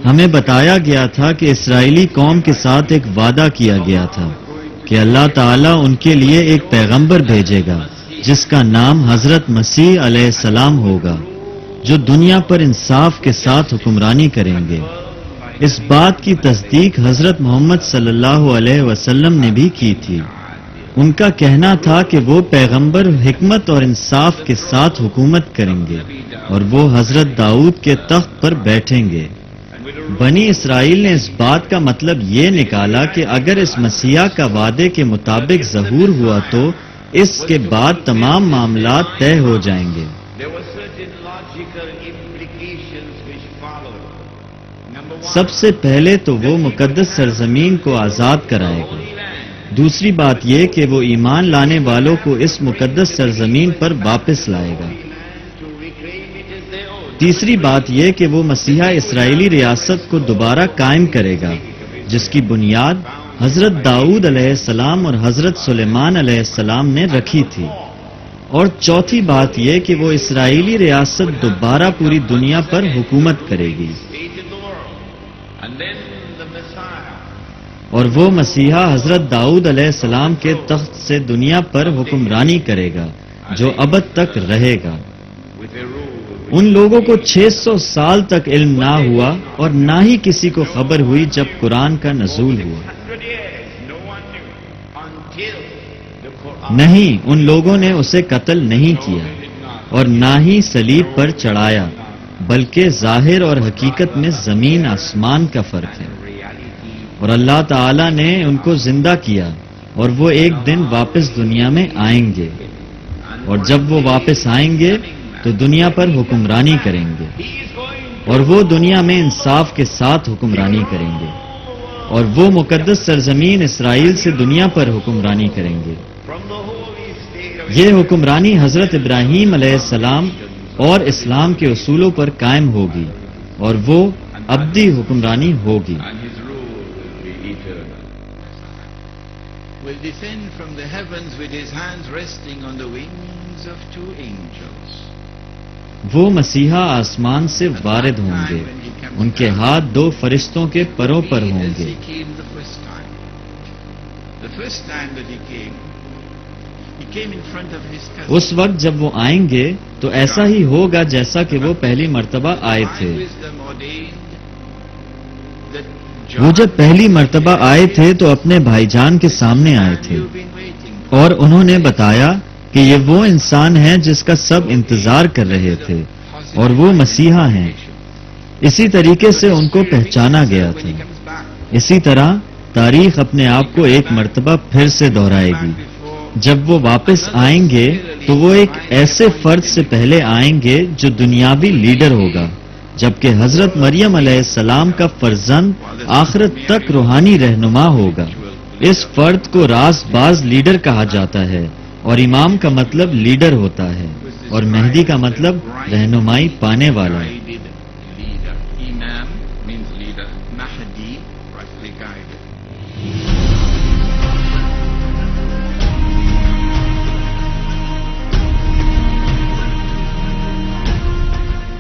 ہمیں بتایا گیا تھا کہ اسرائیلی قوم کے ساتھ ایک وعدہ کیا گیا تھا کہ اللہ تعالیٰ ان کے لیے ایک پیغمبر بھیجے گا جس کا نام حضرت مسیح علیہ السلام ہوگا، جو دنیا پر انصاف کے ساتھ حکمرانی کریں گے۔ اس بات کی تصدیق حضرت محمد صلی اللہ علیہ وسلم نے بھی کی تھی۔ ان کا کہنا تھا کہ وہ پیغمبر حکمت اور انصاف کے ساتھ حکومت کریں گے اور وہ حضرت داؤد کے تخت پر بیٹھیں گے۔ بنی اسرائیل نے اس بات کا مطلب یہ نکالا کہ اگر اس مسیح کا وعدے کے مطابق ظہور ہوا تو اس کے بعد تمام معاملات طے ہو جائیں گے۔ سب سے پہلے تو وہ مقدس سرزمین کو آزاد کرائے گا۔ دوسری بات یہ کہ وہ ایمان لانے والوں کو اس مقدس سرزمین پر واپس لائے گا۔ تیسری بات یہ کہ وہ مسیحا اسرائیلی ریاست کو دوبارہ قائم کرے گا جس کی بنیاد حضرت داؤد علیہ السلام اور حضرت سلیمان علیہ السلام نے رکھی تھی۔ اور چوتھی بات یہ کہ وہ اسرائیلی ریاست دوبارہ پوری دنیا پر حکومت کرے گی، اور وہ مسیحا حضرت داؤد علیہ السلام کے تخت سے دنیا پر حکمرانی کرے گا جو ابد تک رہے گا۔ ان لوگوں کو 600 سال تک علم نہ ہوا اور نہ ہی کسی کو خبر ہوئی جب قرآن کا نزول ہوا۔ نہیں، ان لوگوں نے اسے قتل نہیں کیا اور نہ ہی صلیب پر چڑھایا، بلکہ ظاہر اور حقیقت میں زمین آسمان کا فرق ہے۔ اور اللہ تعالیٰ نے ان کو زندہ کیا اور وہ ایک دن واپس دنیا میں آئیں گے، اور جب وہ واپس آئیں گے تو دنیا پر حکمرانی کریں گے، اور وہ دنیا میں انصاف کے ساتھ حکمرانی کریں گے، اور وہ مقدس سرزمین اسرائیل سے دنیا پر حکمرانی کریں گے۔ یہ حکمرانی حضرت ابراہیم علیہ السلام اور اسلام کے اصولوں پر قائم ہوگی، اور وہ ابدی حکمرانی ہوگی۔ Will descend from the heavens with his hands resting on the wings of two angels. وہ مسیحا آسمان سے وارد ہوں گے، ان کے ہاتھ 2 فرشتوں کے پروں پر ہوں گے۔ اس وقت جب وہ آئیں گے تو ایسا ہی ہوگا جیسا کہ وہ پہلی مرتبہ آئے تھے۔ وہ جب پہلی مرتبہ آئے تھے تو اپنے بھائی جان کے سامنے آئے تھے اور انہوں نے بتایا کہ یہ وہ انسان ہے جس کا سب انتظار کر رہے تھے اور وہ مسیحا ہیں۔ اسی طریقے سے ان کو پہچانا گیا تھا۔ اسی طرح تاریخ اپنے آپ کو ایک مرتبہ پھر سے دہرائے گی۔ جب وہ واپس آئیں گے تو وہ ایک ایسے فرد سے پہلے آئیں گے جو دنیاوی لیڈر ہوگا، جبکہ حضرت مریم علیہ السلام کا فرزند آخرت تک روحانی رہنما ہوگا۔ اس فرد کو راست باز لیڈر کہا جاتا ہے، اور امام کا مطلب لیڈر ہوتا ہے، اور مہدی کا مطلب رہنمائی پانے والا۔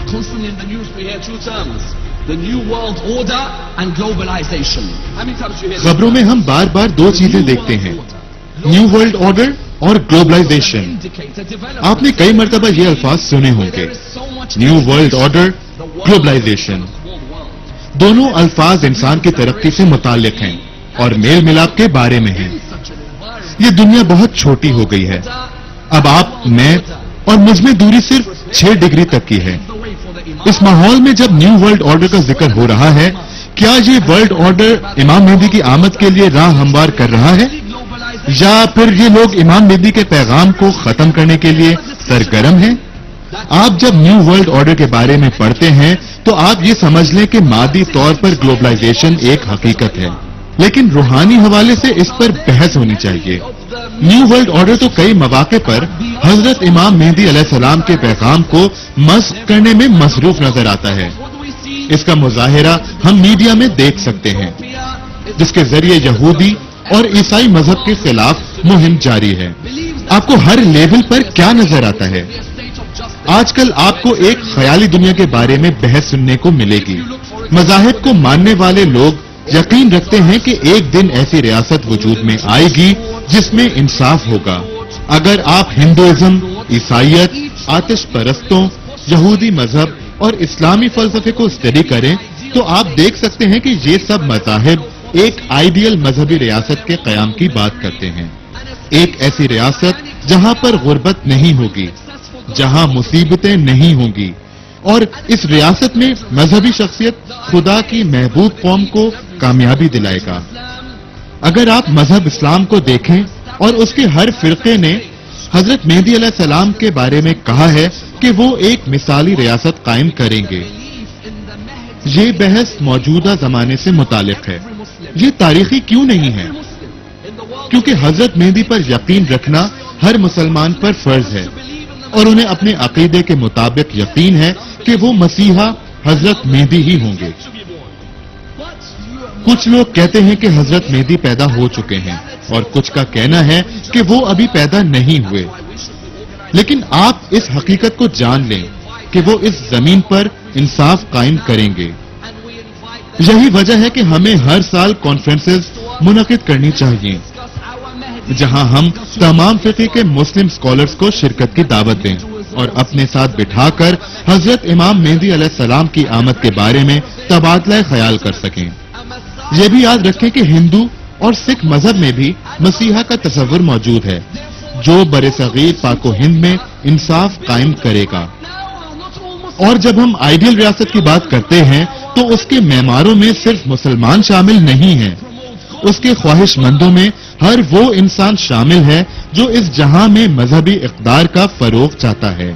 Constantly in the news we hear 2 terms, the new world order and globalization. خبروں میں ہم بار بار 2 چیزیں دیکھتے ہیں، نیو ورلڈ آرڈر اور گلوبلائزیشن۔ آپ نے کئی مرتبہ یہ الفاظ سنے ہوں گے، نیو ورلڈ آرڈر، گلوبلائزیشن۔ دونوں الفاظ انسان کی ترقی سے متعلق ہیں اور میل ملاپ کے بارے میں ہیں۔ یہ دنیا بہت چھوٹی ہو گئی ہے، اب آپ، میں اور مجھ میں دوری صرف 6 ڈگری تک کی ہے۔ اس ماحول میں جب نیو ورلڈ آرڈر کا ذکر ہو رہا ہے، کیا یہ ورلڈ آرڈر امام مہدی کی آمد کے لیے راہ ہموار کر رہا ہے، یا پھر یہ لوگ امام مہدی کے پیغام کو ختم کرنے کے لیے سرگرم ہیں؟ آپ جب نیو ورلڈ آرڈر کے بارے میں پڑھتے ہیں تو آپ یہ سمجھ لیں کہ مادی طور پر گلوبلائزیشن ایک حقیقت ہے، لیکن روحانی حوالے سے اس پر بحث ہونی چاہیے۔ نیو ورلڈ آرڈر تو کئی مواقع پر حضرت امام مہدی علیہ السلام کے پیغام کو مسخ کرنے میں مصروف نظر آتا ہے۔ اس کا مظاہرہ ہم میڈیا میں دیکھ سکتے ہیں، جس کے ذریعے یہودی اور عیسائی مذہب کے خلاف مہم جاری ہے۔ آپ کو ہر لیول پر کیا نظر آتا ہے؟ آج کل آپ کو ایک خیالی دنیا کے بارے میں بحث سننے کو ملے گی. مذاہب کو ماننے والے لوگ یقین رکھتے ہیں کہ ایک دن ایسی ریاست وجود میں آئے گی جس میں انصاف ہوگا. اگر آپ ہندوازم، عیسائیت، آتش پرستوں، یہودی مذہب اور اسلامی فلسفے کو اسٹڈی کریں تو آپ دیکھ سکتے ہیں کہ یہ سب مذاہب ایک آئیڈیل مذہبی ریاست کے قیام کی بات کرتے ہیں. ایک ایسی ریاست جہاں پر غربت نہیں ہوگی، جہاں مصیبتیں نہیں ہوں گی، اور اس ریاست میں مذہبی شخصیت خدا کی محبوب قوم کو کامیابی دلائے گا. اگر آپ مذہب اسلام کو دیکھیں اور اس کے ہر فرقے نے حضرت مہدی علیہ السلام کے بارے میں کہا ہے کہ وہ ایک مثالی ریاست قائم کریں گے. یہ بحث موجودہ زمانے سے متعلق ہے. یہ تاریخی کیوں نہیں ہے؟ کیونکہ حضرت مہدی پر یقین رکھنا ہر مسلمان پر فرض ہے، اور انہیں اپنے عقیدے کے مطابق یقین ہے کہ وہ مسیحا حضرت مہدی ہی ہوں گے. کچھ لوگ کہتے ہیں کہ حضرت مہدی پیدا ہو چکے ہیں، اور کچھ کا کہنا ہے کہ وہ ابھی پیدا نہیں ہوئے. لیکن آپ اس حقیقت کو جان لیں کہ وہ اس زمین پر انصاف قائم کریں گے. یہی وجہ ہے کہ ہمیں ہر سال کانفرنسز منعقد کرنی چاہیے جہاں ہم تمام فقہ کے مسلم اسکالرز کو شرکت کی دعوت دیں اور اپنے ساتھ بٹھا کر حضرت امام مہدی علیہ السلام کی آمد کے بارے میں تبادلہ خیال کر سکیں. یہ بھی یاد رکھیں کہ ہندو اور سکھ مذہب میں بھی مسیحا کا تصور موجود ہے جو برصغیر پاک و ہند میں انصاف قائم کرے گا. اور جب ہم آئیڈیل ریاست کی بات کرتے ہیں تو اس کے معماروں میں صرف مسلمان شامل نہیں ہیں. اس کے خواہش مندوں میں ہر وہ انسان شامل ہے جو اس جہاں میں مذہبی اقدار کا فروغ چاہتا ہے.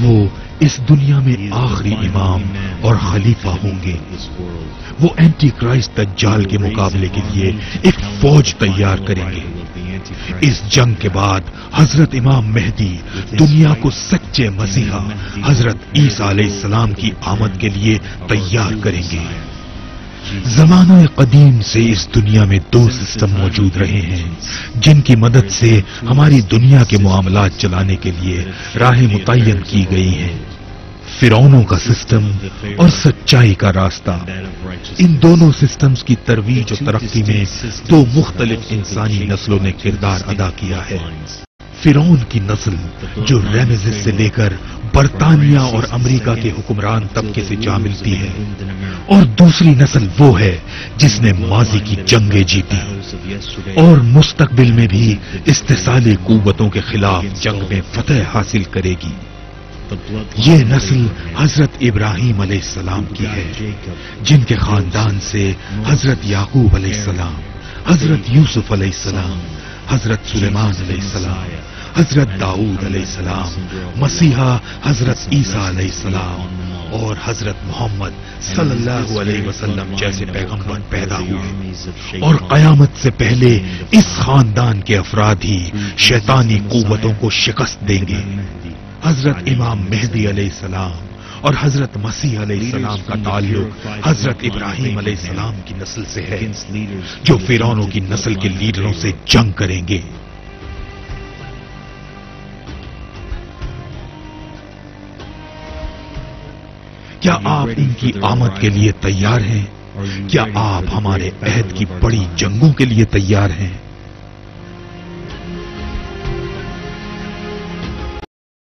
وہ اس دنیا میں آخری امام اور خلیفہ ہوں گے. وہ اینٹی کرائسٹ دجال کے مقابلے کے لیے ایک فوج تیار کریں گے. اس جنگ کے بعد حضرت امام مہدی دنیا کو سچے مسیحا حضرت عیسیٰ علیہ السلام کی آمد کے لیے تیار کریں گے. زمانہ قدیم سے اس دنیا میں دو سسٹم موجود رہے ہیں جن کی مدد سے ہماری دنیا کے معاملات چلانے کے لیے راہیں متعین کی گئی ہیں. فرعونوں کا سسٹم اور سچائی کا راستہ. ان دونوں سسٹمز کی ترویج و ترقی میں دو مختلف انسانی نسلوں نے کردار ادا کیا ہے. فرعون کی نسل جو ریمزس سے لے کر برطانیہ اور امریکہ کے حکمران طبقے سے جا ملتی ہے، اور دوسری نسل وہ ہے جس نے ماضی کی جنگیں جیتی اور مستقبل میں بھی استحصالی قوتوں کے خلاف جنگ میں فتح حاصل کرے گی. یہ نسل حضرت ابراہیم علیہ السلام کی ہے جن کے خاندان سے حضرت یعقوب علیہ السلام حضرت یوسف علیہ السلام، حضرت سلیمان علیہ السلام، حضرت داؤد علیہ السلام، مسیحا حضرت عیسیٰ علیہ السلام اور حضرت محمد صلی اللہ علیہ وسلم جیسے پیغمبر پیدا ہوئے، اور قیامت سے پہلے اس خاندان کے افراد ہی شیطانی قوتوں کو شکست دیں گے۔ حضرت امام مہدی علیہ السلام اور حضرت مسیح علیہ السلام کا تعلق حضرت ابراہیم علیہ السلام کی نسل سے ہے، جو فرعونوں کی نسل کے لیڈروں سے جنگ کریں گے۔ کیا آپ ان کی آمد کے لیے تیار ہیں؟ کیا آپ ہمارے عہد کی بڑی جنگوں کے لیے تیار ہیں؟